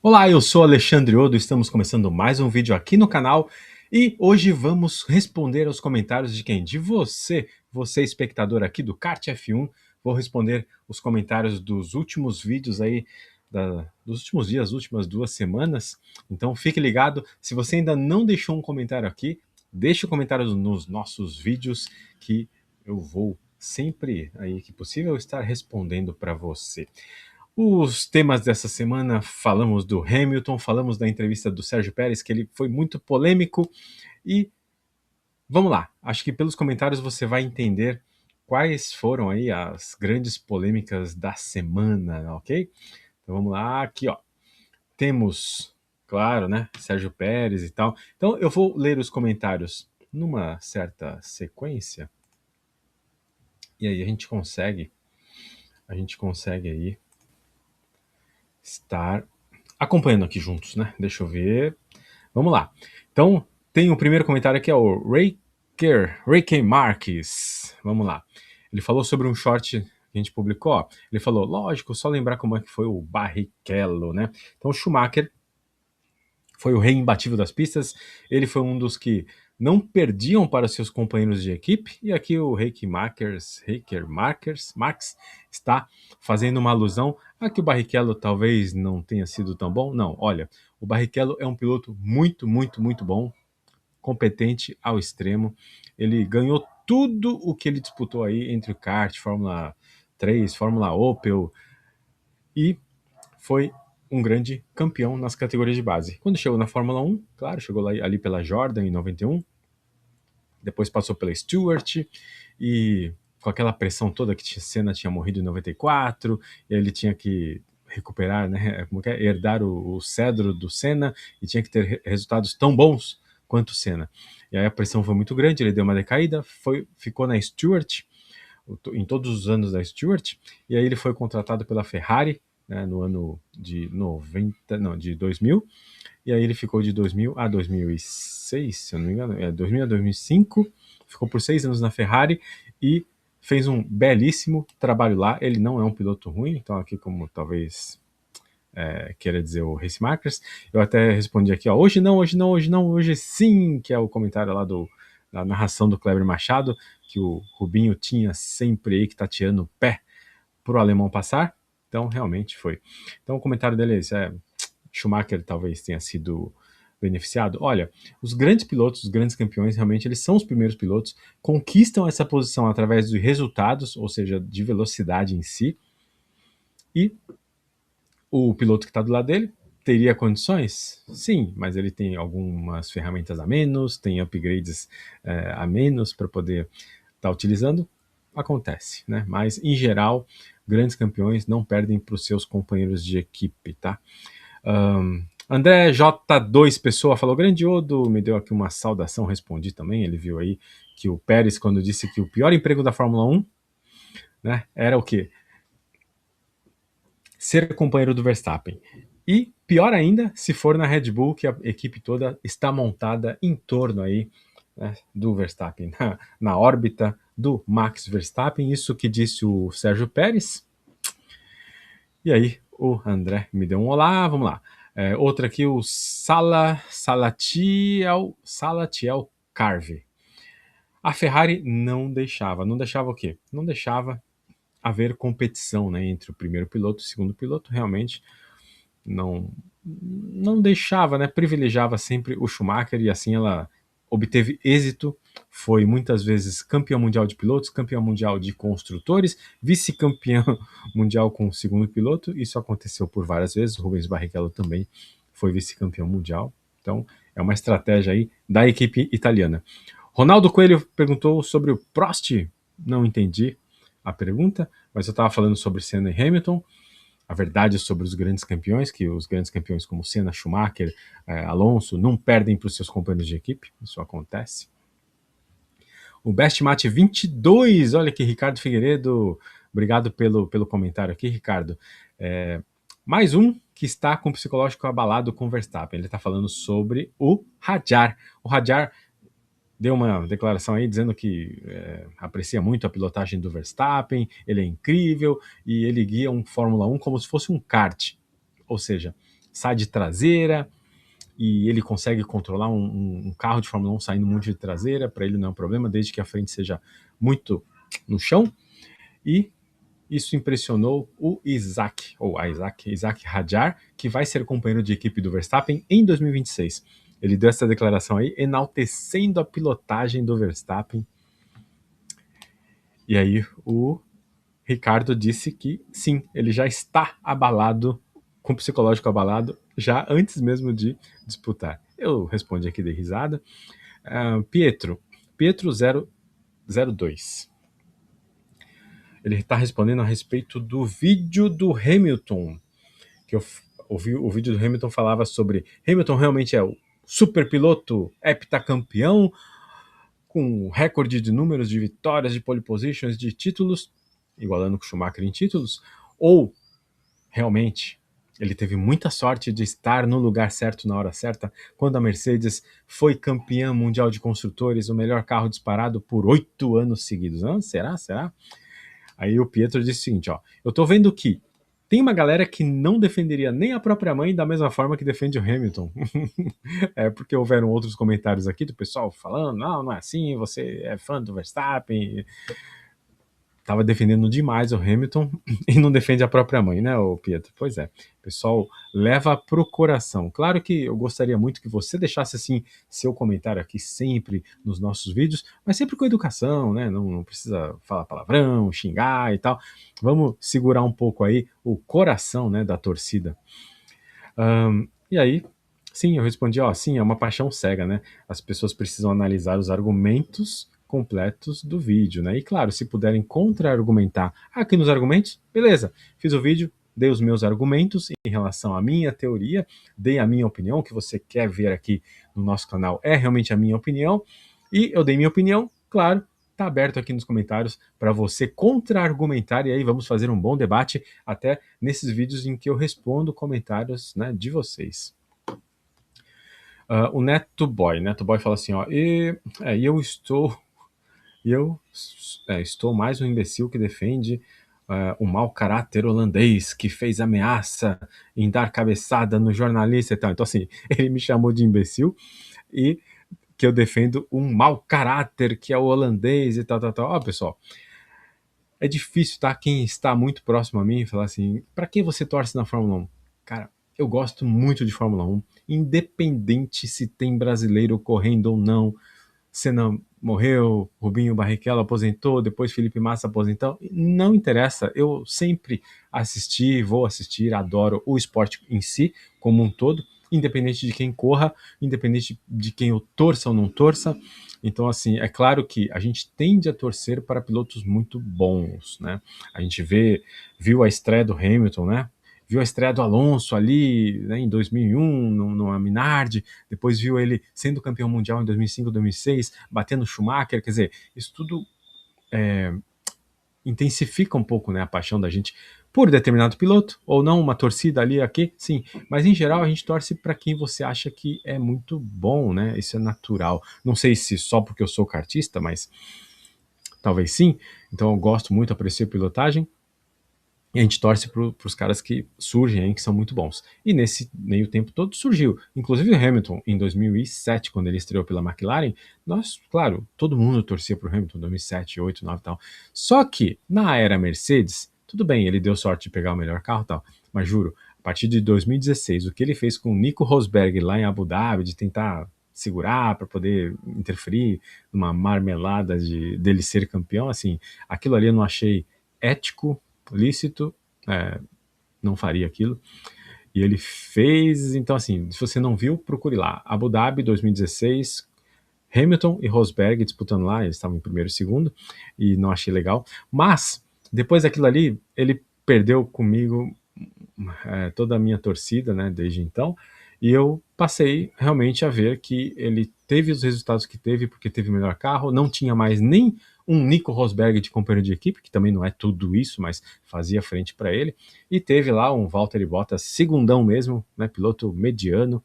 Olá, eu sou Alexandre Odo, estamos começando mais um vídeo aqui no canal e hoje vamos responder aos comentários de quem? De você, você espectador aqui do Kart F1. Vou responder os comentários dos últimos vídeos aí, dos últimos dias, últimas 2 semanas. Então fique ligado, se você ainda não deixou um comentário aqui, deixe o comentário nos nossos vídeos que eu vou sempre, aí que possível, estar respondendo para você. Os temas dessa semana, falamos do Hamilton, falamos da entrevista do Sérgio Pérez, que ele foi muito polêmico, e vamos lá, acho que pelos comentários você vai entender quais foram aí as grandes polêmicas da semana, ok? Então vamos lá, aqui ó, temos, claro, né, Sérgio Pérez e tal. Então eu vou ler os comentários numa certa sequência, e aí a gente consegue aí estar acompanhando aqui juntos, né? Deixa eu ver. Vamos lá. Então, tem o primeiro comentário aqui, é o Rayker Marques. Vamos lá. Ele falou sobre um short que a gente publicou. Ó. Ele falou, lógico, só lembrar como é que foi o Barrichello, né? Então, o Schumacher foi o rei imbatível das pistas. Ele foi um dos que não perdiam para seus companheiros de equipe. E aqui o Marx está fazendo uma alusão a que o Barrichello talvez não tenha sido tão bom. Não, olha, o Barrichello é um piloto muito, muito, muito bom, competente ao extremo. Ele ganhou tudo o que ele disputou aí entre o kart, Fórmula 3, Fórmula Opel, e foi um grande campeão nas categorias de base. Quando chegou na Fórmula 1, claro, chegou lá, ali pela Jordan em 91, depois passou pela Stewart, e com aquela pressão toda que Senna tinha morrido em 94, e aí ele tinha que recuperar, né, como que é? Herdar o cedro do Senna, e tinha que ter resultados tão bons quanto o Senna. E aí a pressão foi muito grande, ele deu uma decaída, ficou na Stewart, em todos os anos da Stewart, e aí ele foi contratado pela Ferrari, né, no ano de 90, não, de 2000, e aí ele ficou de 2000 a 2006, se eu não me engano, 2000 a 2005, ficou por 6 anos na Ferrari e fez um belíssimo trabalho lá. Ele não é um piloto ruim, então aqui como talvez queira dizer o Race Markers, eu até respondi aqui, ó, hoje não, hoje não, hoje não, hoje sim, que é o comentário lá da narração do Kleber Machado, que o Rubinho tinha sempre aí que tateando o pé pro alemão passar, então realmente foi. Então o comentário dele é esse, Schumacher talvez tenha sido beneficiado. Olha, os grandes pilotos, os grandes campeões, realmente eles são os primeiros pilotos, conquistam essa posição através de resultados, ou seja, de velocidade em si, e o piloto que está do lado dele teria condições? Sim, mas ele tem algumas ferramentas a menos, tem upgrades a menos para poder estar utilizando. Acontece, né? Mas em geral, grandes campeões não perdem para os seus companheiros de equipe, tá? André J2 Pessoa falou, grande Odo, me deu aqui uma saudação, respondi também, ele viu aí que o Pérez, quando disse que o pior emprego da Fórmula 1, né, era o quê? Ser companheiro do Verstappen. E pior ainda, se for na Red Bull, que a equipe toda está montada em torno aí, né, do Verstappen, na órbita do Max Verstappen, isso que disse o Sérgio Pérez. E aí, o André me deu um olá, vamos lá. Outra aqui, o Salatiel Carve. A Ferrari não deixava o quê? Não deixava haver competição, né, entre o primeiro piloto e o segundo piloto, realmente não deixava, né, privilegiava sempre o Schumacher, e assim ela obteve êxito, foi muitas vezes campeão mundial de pilotos, campeão mundial de construtores, vice-campeão mundial com o segundo piloto. Isso aconteceu por várias vezes, o Rubens Barrichello também foi vice-campeão mundial, então é uma estratégia aí da equipe italiana. Ronaldo Coelho perguntou sobre o Prost, não entendi a pergunta, mas eu estava falando sobre Senna e Hamilton, a verdade sobre os grandes campeões, que os grandes campeões como Senna, Schumacher, Alonso, não perdem para os seus companheiros de equipe, isso acontece. O Best Mate 22, olha aqui, Ricardo Figueiredo, obrigado pelo comentário aqui, Ricardo. Mais um que está com o psicológico abalado com o Verstappen, ele está falando sobre o Hadjar. O Hadjar deu uma declaração aí dizendo que aprecia muito a pilotagem do Verstappen, ele é incrível e ele guia um Fórmula 1 como se fosse um kart. Ou seja, sai de traseira e ele consegue controlar um carro de Fórmula 1 saindo muito de traseira, para ele não é um problema, desde que a frente seja muito no chão. E isso impressionou o Isaac Hadjar, que vai ser companheiro de equipe do Verstappen em 2026. Ele deu essa declaração aí, enaltecendo a pilotagem do Verstappen. E aí o Ricardo disse que sim, ele já está abalado, com o psicológico abalado, já antes mesmo de disputar. Eu respondi aqui, dei risada. Pietro 002. Ele está respondendo a respeito do vídeo do Hamilton, que eu ouvi. O vídeo do Hamilton falava sobre Hamilton realmente é o super piloto, heptacampeão, com recorde de números de vitórias, de pole positions, de títulos, igualando com o Schumacher em títulos, ou realmente ele teve muita sorte de estar no lugar certo na hora certa, quando a Mercedes foi campeã mundial de construtores, o melhor carro disparado por 8 anos seguidos. Não, será? Aí o Pietro disse o seguinte, ó, eu tô vendo que tem uma galera que não defenderia nem a própria mãe da mesma forma que defende o Hamilton. Porque houveram outros comentários aqui do pessoal falando, não é assim, você é fã do Verstappen. Tava defendendo demais o Hamilton e não defende a própria mãe, né, o Pietro? Pois é, o pessoal leva pro coração. Claro que eu gostaria muito que você deixasse assim seu comentário aqui sempre nos nossos vídeos, mas sempre com educação, né? Não precisa falar palavrão, xingar e tal. Vamos segurar um pouco aí o coração, né, da torcida. E aí, sim, eu respondi, sim, é uma paixão cega, né? As pessoas precisam analisar os argumentos completos do vídeo, né? E claro, se puderem contra-argumentar aqui nos argumentos, beleza. Fiz o vídeo, dei os meus argumentos em relação à minha teoria, dei a minha opinião, o que você quer ver aqui no nosso canal é realmente a minha opinião, e eu dei minha opinião, claro, tá aberto aqui nos comentários para você contra-argumentar, e aí vamos fazer um bom debate até nesses vídeos em que eu respondo comentários, né, de vocês. O Neto Boy fala assim, eu estou mais um imbecil que defende o mau caráter holandês que fez ameaça em dar cabeçada no jornalista e tal. Então, assim, ele me chamou de imbecil e que eu defendo um mau caráter que é o holandês e tal. Pessoal, é difícil, tá? Quem está muito próximo a mim falar assim, para quem você torce na Fórmula 1? Cara, eu gosto muito de Fórmula 1, independente se tem brasileiro correndo ou não. Senna morreu, Rubinho Barrichello aposentou, depois Felipe Massa aposentou, não interessa, eu sempre assisti, vou assistir, adoro o esporte em si, como um todo, independente de quem corra, independente de quem eu torça ou não torça. Então, assim, é claro que a gente tende a torcer para pilotos muito bons, né? A gente viu a estreia do Hamilton, né? Viu a estreia do Alonso ali, né, em 2001, numa Minardi, depois viu ele sendo campeão mundial em 2005, 2006, batendo o Schumacher, quer dizer, isso tudo intensifica um pouco, né, a paixão da gente por determinado piloto, ou não, uma torcida ali, aqui, sim, mas em geral a gente torce para quem você acha que é muito bom, né, isso é natural. Não sei se só porque eu sou kartista, mas talvez sim, então eu gosto muito, aprecio a pilotagem, e a gente torce para os caras que surgem aí, que são muito bons. E nesse meio tempo todo surgiu. Inclusive o Hamilton, em 2007, quando ele estreou pela McLaren, nós, claro, todo mundo torcia para o Hamilton, 2007, 2008, 2009 e tal. Só que, na era Mercedes, tudo bem, ele deu sorte de pegar o melhor carro e tal, mas juro, a partir de 2016, o que ele fez com o Nico Rosberg lá em Abu Dhabi, de tentar segurar para poder interferir numa marmelada dele ser campeão, assim, aquilo ali eu não achei ético, lícito, não faria aquilo. E ele fez, então assim, se você não viu, procure lá. Abu Dhabi 2016, Hamilton e Rosberg disputando lá, eles estavam em primeiro e segundo, e não achei legal. Mas, depois daquilo ali, ele perdeu comigo toda a minha torcida, né, desde então, e eu passei realmente a ver que ele teve os resultados que teve, porque teve o melhor carro, não tinha mais nem um Nico Rosberg de companheiro de equipe, que também não é tudo isso, mas fazia frente para ele, e teve lá um Valtteri Bottas segundão mesmo, né, piloto mediano,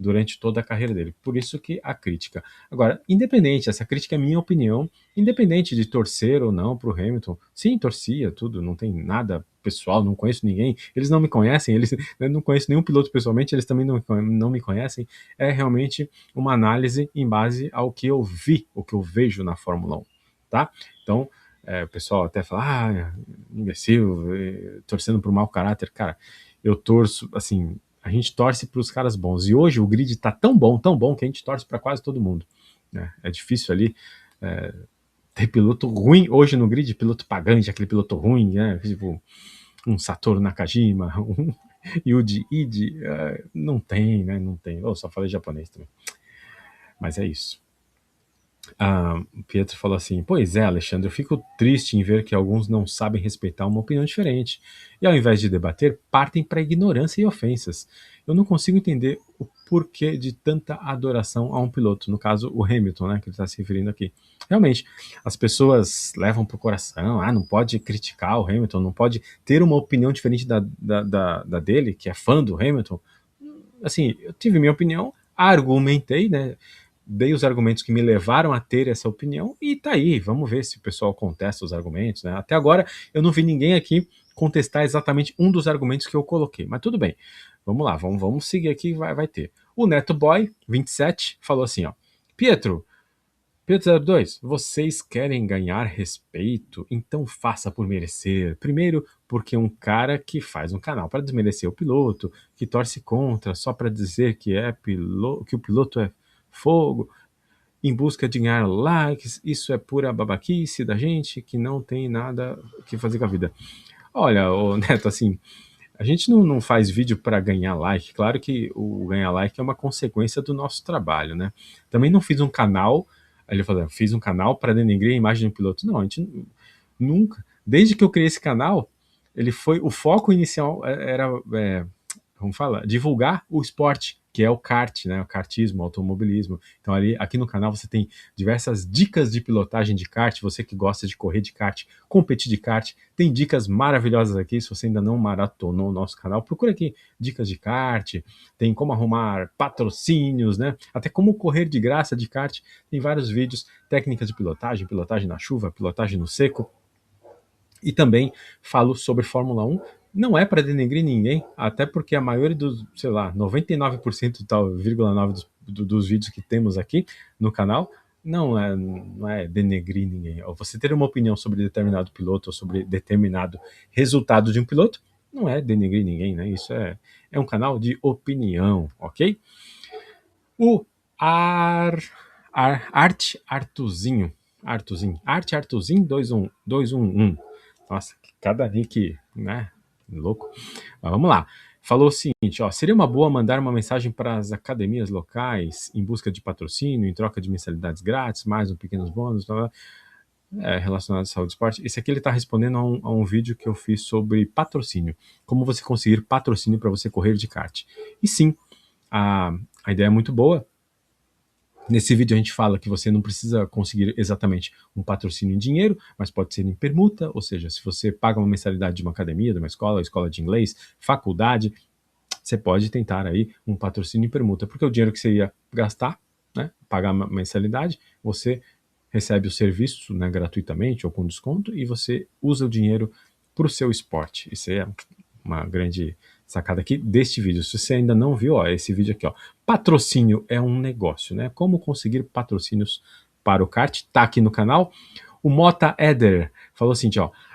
durante toda a carreira dele. Por isso que a crítica. Agora, independente, essa crítica é minha opinião, independente de torcer ou não para o Hamilton. Sim, torcia, tudo, não tem nada pessoal, não conheço ninguém, eles não me conhecem, eu não conheço nenhum piloto pessoalmente, eles também não me conhecem. É realmente uma análise em base ao que eu vi, o que eu vejo na Fórmula 1, tá? Então, o pessoal até fala, imbecil, torcendo por mau caráter. Cara, eu torço, assim, a gente torce para os caras bons. E hoje o grid tá tão bom, que a gente torce para quase todo mundo, né? É difícil ali ter piloto ruim hoje no grid, piloto pagante, aquele piloto ruim, né? Tipo um Satoru Nakajima, um Yuji Ide, não tem, né? Não tem. Eu só falei japonês também. Mas é isso. O Pietro falou assim: pois é, Alexandre, eu fico triste em ver que alguns não sabem respeitar uma opinião diferente e, ao invés de debater, partem para ignorância e ofensas. Eu não consigo entender o porquê de tanta adoração a um piloto, no caso o Hamilton, né, que ele está se referindo aqui. Realmente, as pessoas levam para o coração, não pode criticar o Hamilton, não pode ter uma opinião diferente da dele, que é fã do Hamilton. Assim, eu tive minha opinião, argumentei, né? Dei os argumentos que me levaram a ter essa opinião e tá aí, vamos ver se o pessoal contesta os argumentos, né? Até agora eu não vi ninguém aqui contestar exatamente um dos argumentos que eu coloquei, mas tudo bem. Vamos lá, vamos seguir aqui, vai ter. O Neto Boy 27 falou assim, ó: Pietro02, vocês querem ganhar respeito? Então faça por merecer. Primeiro, porque um cara que faz um canal para desmerecer o piloto, que torce contra só para dizer que que o piloto é fogo, em busca de ganhar likes, isso é pura babaquice da gente que não tem nada que fazer com a vida. Olha, ô Neto, assim, a gente não faz vídeo para ganhar like. Claro que o ganhar like é uma consequência do nosso trabalho, né? Também não fiz um canal, ele falou, fiz um canal para denegrir a imagem do piloto. Não, a gente nunca. Desde que eu criei esse canal, ele foi o foco inicial era vamos falar, divulgar o esporte, que é o kart, né? O kartismo, o automobilismo. Então, aqui no canal você tem diversas dicas de pilotagem de kart. Você que gosta de correr de kart, competir de kart, tem dicas maravilhosas aqui. Se você ainda não maratonou o nosso canal, procura aqui dicas de kart. Tem como arrumar patrocínios, né? Até como correr de graça de kart. Tem vários vídeos, técnicas de pilotagem, pilotagem na chuva, pilotagem no seco. E também falo sobre Fórmula 1. Não é para denegrir ninguém, até porque a maioria dos, sei lá, 99%, tal, 9 dos vídeos que temos aqui no canal não é denegrir ninguém. Ou você ter uma opinião sobre determinado piloto ou sobre determinado resultado de um piloto não é denegrir ninguém, né? Isso é um canal de opinião, ok? O Arte Artuzinho, Arte Artuzinho 211. Nossa, cada nick, né? Louco. Mas vamos lá. Falou o seguinte, seria uma boa mandar uma mensagem para as academias locais em busca de patrocínio, em troca de mensalidades grátis, mais um pequenos bônus, relacionado à saúde e esporte. Esse aqui ele está respondendo a um vídeo que eu fiz sobre patrocínio. Como você conseguir patrocínio para você correr de kart. E sim, a ideia é muito boa. Nesse vídeo a gente fala que você não precisa conseguir exatamente um patrocínio em dinheiro, mas pode ser em permuta, ou seja, se você paga uma mensalidade de uma academia, de uma escola de inglês, faculdade, você pode tentar aí um patrocínio em permuta, porque o dinheiro que você ia gastar, né, pagar uma mensalidade, você recebe o serviço, né, gratuitamente ou com desconto, e você usa o dinheiro para o seu esporte. Isso é uma grande sacada aqui deste vídeo. Se você ainda não viu, esse vídeo aqui, patrocínio é um negócio, né? Como conseguir patrocínios para o kart, tá aqui no canal. O Mota Eder falou assim,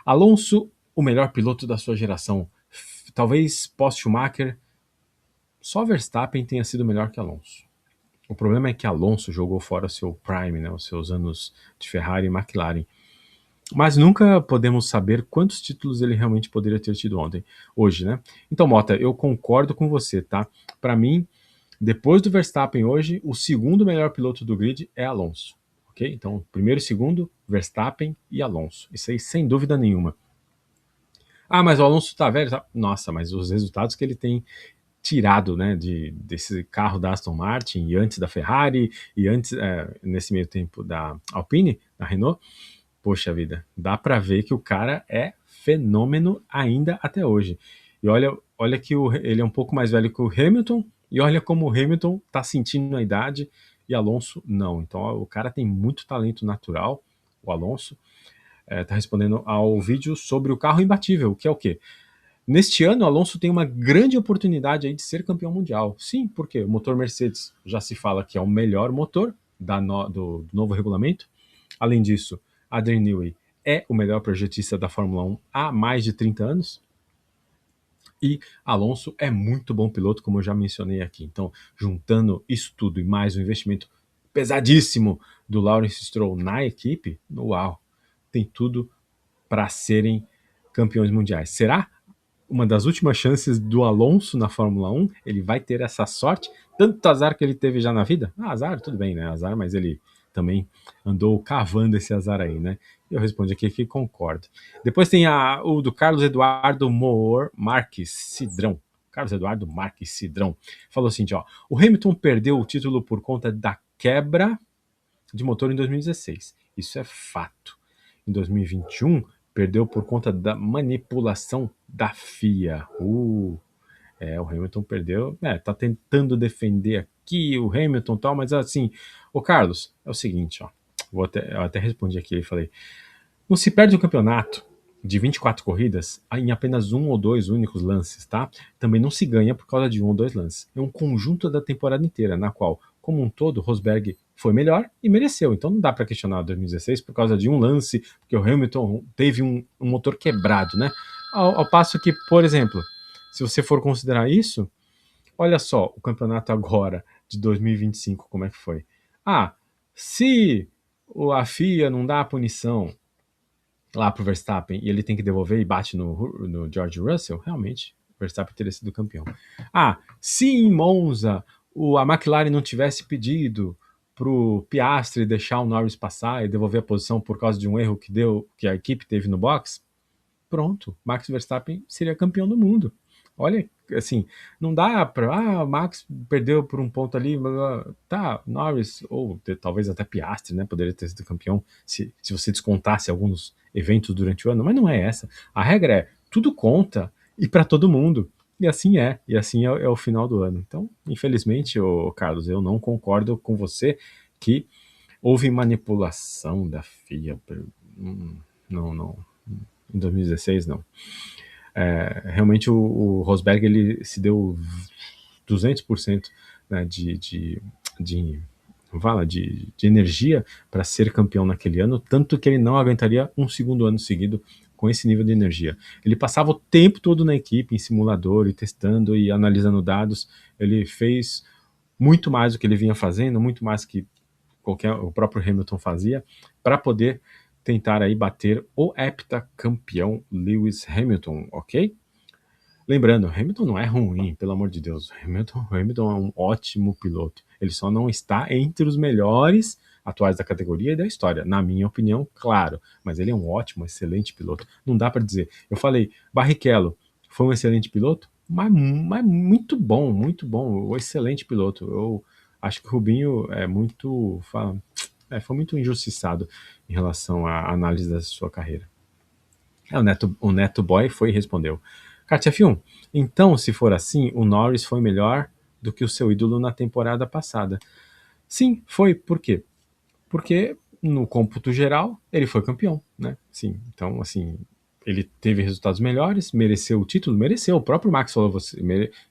Alonso, o melhor piloto da sua geração. Talvez pós-Schumacher, só Verstappen tenha sido melhor que Alonso. O problema é que Alonso jogou fora seu prime, né? Os seus anos de Ferrari e McLaren. Mas nunca podemos saber quantos títulos ele realmente poderia ter tido hoje, né? Então, Mota, eu concordo com você, tá? Para mim, depois do Verstappen hoje, o segundo melhor piloto do grid é Alonso, ok? Então, primeiro e segundo, Verstappen e Alonso. Isso aí, sem dúvida nenhuma. Mas o Alonso tá velho, tá? Nossa, mas os resultados que ele tem tirado, né, desse carro da Aston Martin e antes da Ferrari e antes, nesse meio tempo da Alpine, da Renault, poxa vida, dá para ver que o cara é fenômeno ainda até hoje. E olha que ele é um pouco mais velho que o Hamilton, E olha como o Hamilton está sentindo a idade e Alonso não. Então o cara tem muito talento natural, o Alonso. Está respondendo ao vídeo sobre o carro imbatível, que é o quê? Neste ano, o Alonso tem uma grande oportunidade aí de ser campeão mundial. Sim, porque o motor Mercedes já se fala que é o melhor motor do novo regulamento. Além disso, Adrian Newey é o melhor projetista da Fórmula 1 há mais de 30 anos. E Alonso é muito bom piloto, como eu já mencionei aqui. Então, juntando isso tudo e mais um investimento pesadíssimo do Lawrence Stroll na equipe, uau, tem tudo para serem campeões mundiais. Será? Uma das últimas chances do Alonso na Fórmula 1, ele vai ter essa sorte, tanto azar que ele teve já na vida. Azar, tudo bem, né? Azar, mas ele também andou cavando esse azar aí, né? Eu respondi aqui que concordo. Depois tem o do Carlos Eduardo Moor Marques Cidrão. Carlos Eduardo Marques Cidrão falou assim: ó, o Hamilton perdeu o título por conta da quebra de motor em 2016. Isso é fato. Em 2021, perdeu por conta da manipulação da FIA. O Hamilton perdeu. Tá tentando defender aqui o Hamilton e tal, mas assim, o Carlos, é o seguinte, ó. Eu até respondi aqui e falei: não se perde o campeonato de 24 corridas em apenas um ou dois únicos lances, tá? Também não se ganha por causa de um ou dois lances. É um conjunto da temporada inteira, na qual, como um todo, Rosberg foi melhor e mereceu. Então não dá para questionar 2016 por causa de um lance, porque o Hamilton teve um motor quebrado, né? Ao passo que, por exemplo, se você for considerar isso, olha só o campeonato agora de 2025, como é que foi? Se a FIA não dá a punição lá pro Verstappen e ele tem que devolver e bate no George Russell, realmente o Verstappen teria sido campeão. Se em Monza a McLaren não tivesse pedido pro Piastri deixar o Norris passar e devolver a posição por causa de um erro que a equipe teve no box, pronto, Max Verstappen seria campeão do mundo. Olha, assim, não dá para Max perdeu por um ponto ali, tá, Norris ou talvez até Piastri, né, poderia ter sido campeão se você descontasse alguns eventos durante o ano, mas não é essa. A regra é tudo conta e para todo mundo. E assim é o final do ano. Então, infelizmente, Carlos, eu não concordo com você que houve manipulação da FIA. Não. Em 2016, não. Realmente o Rosberg ele se deu 200%, né, de energia para ser campeão naquele ano, tanto que ele não aguentaria um segundo ano seguido com esse nível de energia. Ele passava o tempo todo na equipe, em simulador, e testando e analisando dados. Ele fez muito mais do que ele vinha fazendo, muito mais que o próprio Hamilton fazia, para poder tentar aí bater o heptacampeão Lewis Hamilton, ok? Lembrando, Hamilton não é ruim, pelo amor de Deus. Hamilton é um ótimo piloto. Ele só não está entre os melhores atuais da categoria e da história, na minha opinião, claro. Mas ele é um ótimo, excelente piloto. Não dá para dizer. Eu falei, Barrichello foi um excelente piloto, mas muito bom, um excelente piloto. Eu acho que o Rubinho foi muito injustiçado em relação à análise da sua carreira. O Neto Boy foi e respondeu: Katia F1, então, se for assim, o Norris foi melhor do que o seu ídolo na temporada passada. Sim, foi. Por quê? Porque no cômputo geral ele foi campeão, né? Sim, então assim, ele teve resultados melhores, mereceu o título, mereceu. O próprio Max falou,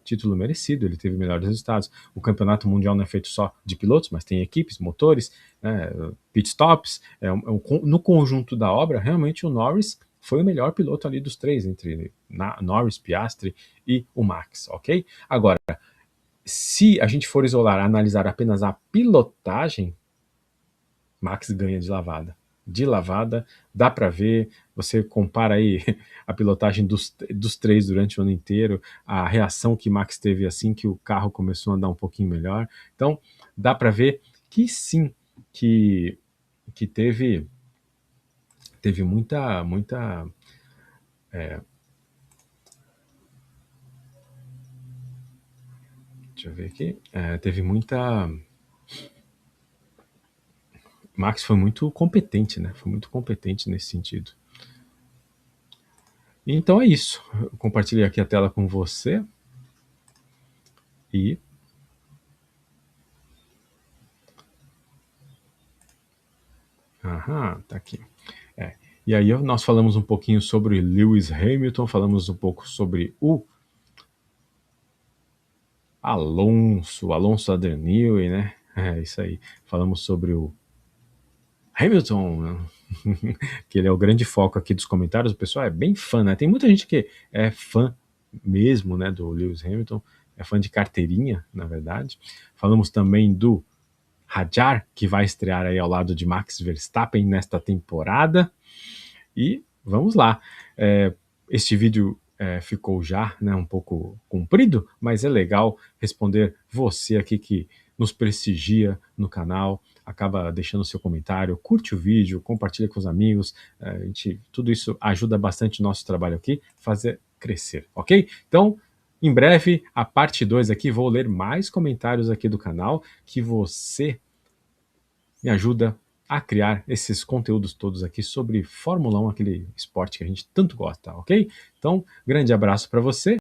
título merecido, ele teve melhores resultados. O campeonato mundial não é feito só de pilotos, mas tem equipes, motores, né, pitstops. No conjunto da obra, realmente o Norris foi o melhor piloto ali dos três, entre Norris, Piastri e o Max, ok? Agora, se a gente for isolar, analisar apenas a pilotagem, Max ganha de lavada. De lavada, dá para ver. Você compara aí a pilotagem dos três durante o ano inteiro, a reação que Max teve assim que o carro começou a andar um pouquinho melhor. Então, dá para ver que sim, que teve muita deixa eu ver aqui, teve muita. Max foi muito competente, né? Foi muito competente nesse sentido. Então é isso. Eu compartilhei aqui a tela com você e Aham, tá aqui. É. E aí nós falamos um pouquinho sobre Lewis Hamilton, falamos um pouco sobre o Alonso Adeniyi, né? É isso aí. Falamos sobre o Hamilton, né? Que ele é o grande foco aqui dos comentários. O pessoal é bem fã, né? Tem muita gente que é fã mesmo, né, do Lewis Hamilton, é fã de carteirinha, na verdade. Falamos também do Hadjar, que vai estrear aí ao lado de Max Verstappen nesta temporada. E vamos lá. Este vídeo ficou já, né, um pouco comprido, mas é legal responder você aqui que nos prestigia no canal, acaba deixando seu comentário, curte o vídeo, compartilha com os amigos, tudo isso ajuda bastante o nosso trabalho aqui, fazer crescer, ok? Então, em breve, a parte 2 aqui, vou ler mais comentários aqui do canal, que você me ajuda a criar esses conteúdos todos aqui sobre Fórmula 1, aquele esporte que a gente tanto gosta, ok? Então, grande abraço para você